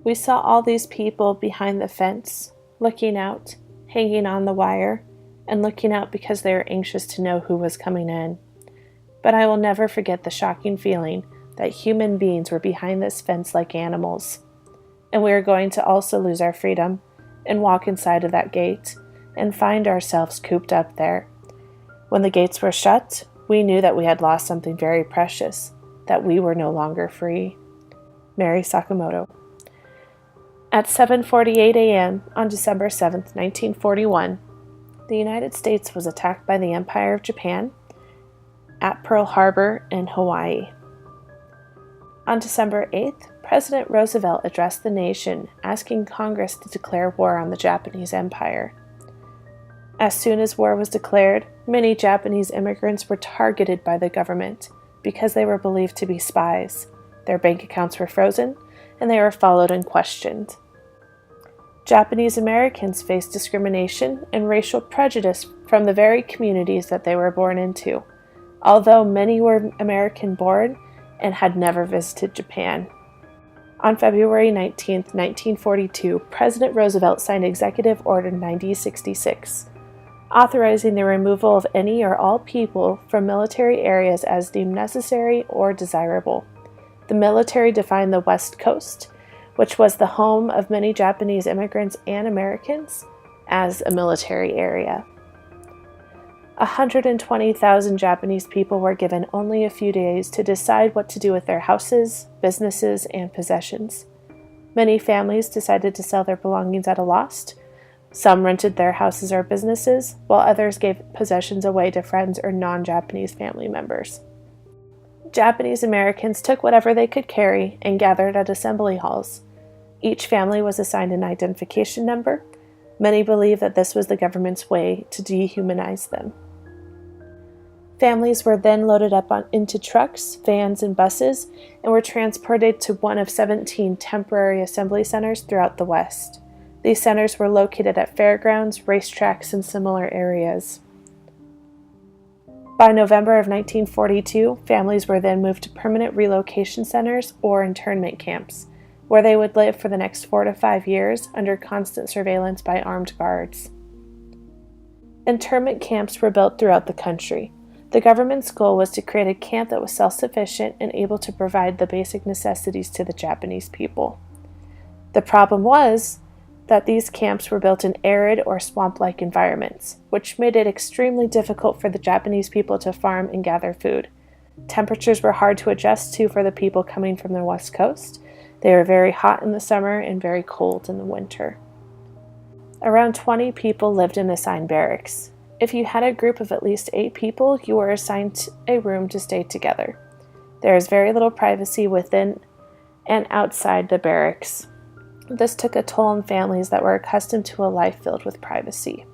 We saw all these people behind the fence, looking out, hanging on the wire, and looking out because they were anxious to know who was coming in. But I will never forget the shocking feeling that human beings were behind this fence like animals, and we were going to also lose our freedom and walk inside of that gate and find ourselves cooped up there. When the gates were shut, we knew that we had lost something very precious, that we were no longer free. Mary Sakamoto. At 7:48 a.m. on December 7, 1941, the United States was attacked by the Empire of Japan at Pearl Harbor in Hawaii. On December 8th, President Roosevelt addressed the nation, asking Congress to declare war on the Japanese Empire. As soon as war was declared, many Japanese immigrants were targeted by the government because they were believed to be spies. Their bank accounts were frozen, and they were followed and questioned. Japanese Americans faced discrimination and racial prejudice from the very communities that they were born into, although many were American-born and had never visited Japan. On February 19, 1942, President Roosevelt signed Executive Order 9066, authorizing the removal of any or all people from military areas as deemed necessary or desirable. The military defined the West Coast, which was the home of many Japanese immigrants and Americans, as a military area. 120,000 Japanese people were given only a few days to decide what to do with their houses, businesses, and possessions. Many families decided to sell their belongings at a loss. Some rented their houses or businesses, while others gave possessions away to friends or non-Japanese family members. Japanese Americans took whatever they could carry and gathered at assembly halls. Each family was assigned an identification number. Many believe that this was the government's way to dehumanize them. Families were then loaded up into trucks, vans, and buses and were transported to one of 17 temporary assembly centers throughout the West. These centers were located at fairgrounds, racetracks, and similar areas. By November of 1942, families were then moved to permanent relocation centers or internment camps, where they would live for the next 4 to 5 years under constant surveillance by armed guards. Internment camps were built throughout the country. The government's goal was to create a camp that was self-sufficient and able to provide the basic necessities to the Japanese people. The problem was that these camps were built in arid or swamp-like environments, which made it extremely difficult for the Japanese people to farm and gather food. Temperatures were hard to adjust to for the people coming from the West Coast. They were very hot in the summer and very cold in the winter. Around 20 people lived in assigned barracks. If you had a group of at least 8 people, you were assigned a room to stay together. There is very little privacy within and outside the barracks. This took a toll on families that were accustomed to a life filled with privacy.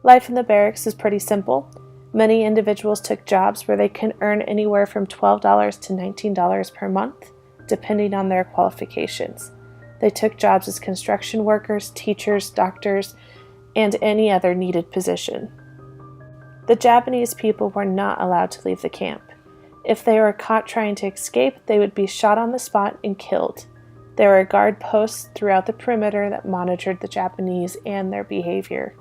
Life in the barracks is pretty simple. Many individuals took jobs where they can earn anywhere from $12 to $19 per month, depending on their qualifications. They took jobs as construction workers, teachers, doctors, and any other needed position. The Japanese people were not allowed to leave the camp. If they were caught trying to escape, they would be shot on the spot and killed. There were guard posts throughout the perimeter that monitored the Japanese and their behavior.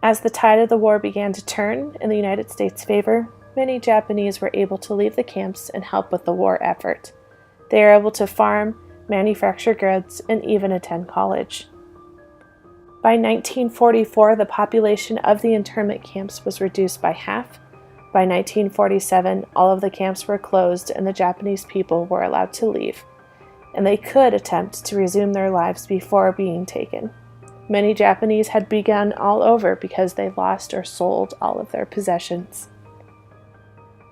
As the tide of the war began to turn in the United States' favor, many Japanese were able to leave the camps and help with the war effort. They were able to farm, manufacture goods, and even attend college. By 1944, the population of the internment camps was reduced by half. By 1947, all of the camps were closed and the Japanese people were allowed to leave, and they could attempt to resume their lives before being taken. Many Japanese had begun all over because they lost or sold all of their possessions.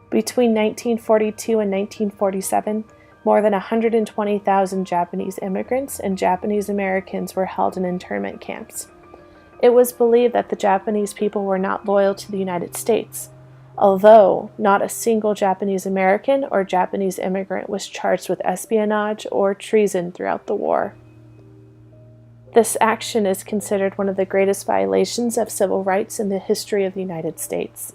Between 1942 and 1947, more than 120,000 Japanese immigrants and Japanese Americans were held in internment camps. It was believed that the Japanese people were not loyal to the United States, although not a single Japanese American or Japanese immigrant was charged with espionage or treason throughout the war. This action is considered one of the greatest violations of civil rights in the history of the United States.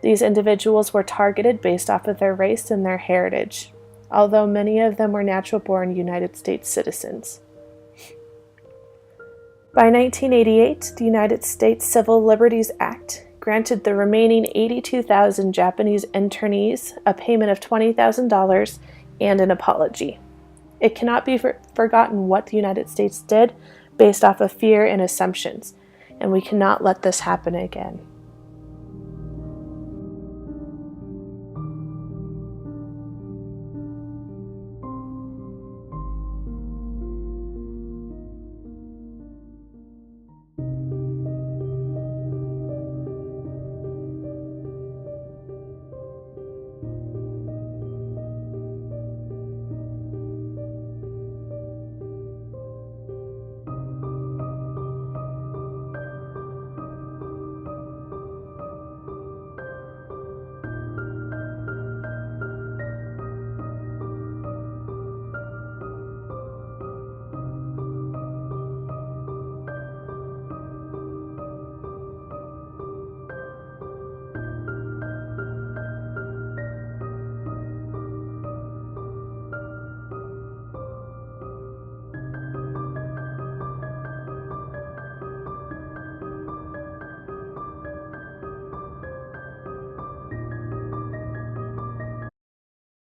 These individuals were targeted based off of their race and their heritage. although many of them were natural-born United States citizens. By 1988, the United States Civil Liberties Act granted the remaining 82,000 Japanese internees a payment of $20,000 and an apology. It cannot be forgotten what the United States did based off of fear and assumptions, and we cannot let this happen again.